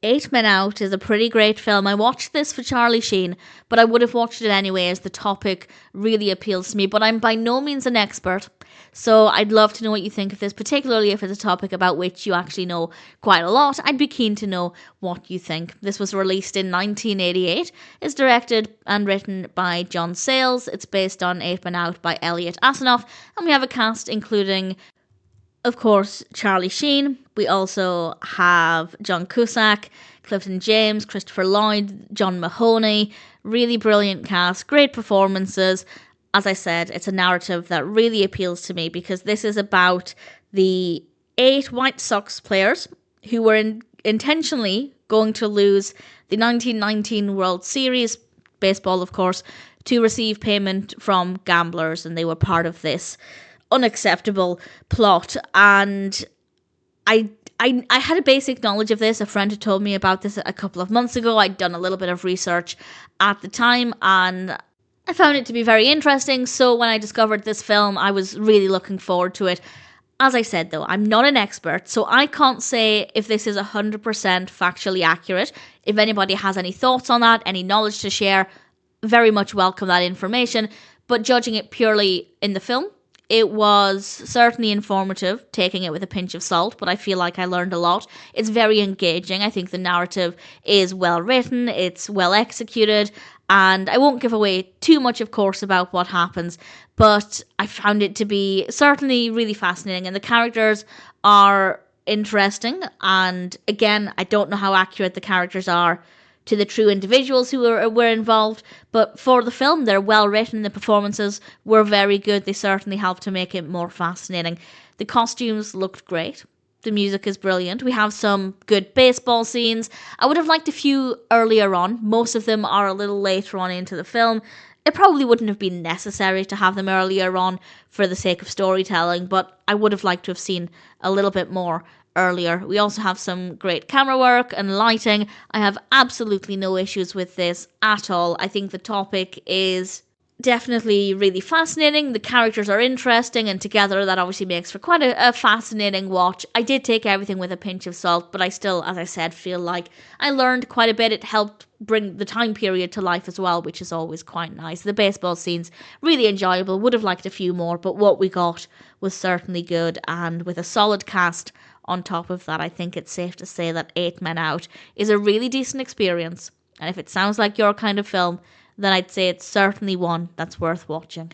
Eight Men Out is a pretty great film. I watched this for Charlie Sheen, but I would have watched it anyway as the topic really appeals to me. But I'm by no means an expert, so I'd love to know what you think of this, particularly if it's a topic about which you actually know quite a lot. I'd be keen to know what you think. This was released in 1988. It's directed and written by John Sayles. It's based on Eight Men Out by Elliot Asanoff, and we have a cast including, of course, Charlie Sheen. We also have John Cusack, Clifton James, Christopher Lloyd, John Mahoney. Really brilliant cast, great performances. As I said, it's a narrative that really appeals to me because this is about the 8 White Sox players who were intentionally going to lose the 1919 World Series, baseball of course, to receive payment from gamblers, and they were part of this unacceptable plot. And I had a basic knowledge of this. A friend had told me about this a couple of months ago. I'd done a little bit of research at the time, and I found it to be very interesting. So when I discovered this film, I was really looking forward to it. As I said, though, I'm not an expert, so I can't say if this is 100% factually accurate. If anybody has any thoughts on that, any knowledge to share, very much welcome that information. But judging it purely in the film, it was certainly informative, taking it with a pinch of salt, but I feel like I learned a lot. It's very engaging. I think the narrative is well written, it's well executed, and I won't give away too much, of course, about what happens, but I found it to be certainly really fascinating, and the characters are interesting, and again, I don't know how accurate the characters are to the true individuals who were involved, but for the film, they're well written. The performances were very good. They certainly helped to make it more fascinating. The costumes looked great. The music is brilliant. We have some good baseball scenes. I would have liked a few earlier on. Most of them are a little later on into the film. It probably wouldn't have been necessary to have them earlier on for the sake of storytelling, but I would have liked to have seen a little bit more earlier. We also have some great camera work and lighting. I have absolutely no issues with this at all. I think the topic is definitely really fascinating. The characters are interesting, and together that obviously makes for quite a fascinating watch. I did take everything with a pinch of salt, but I still, as I said, feel like I learned quite a bit. It helped bring the time period to life as well, which is always quite nice. The baseball scenes, really enjoyable. Would have liked a few more, but what we got was certainly good, and with a solid cast on top of that, I think it's safe to say that Eight Men Out is a really decent experience. And if it sounds like your kind of film, then I'd say it's certainly one that's worth watching.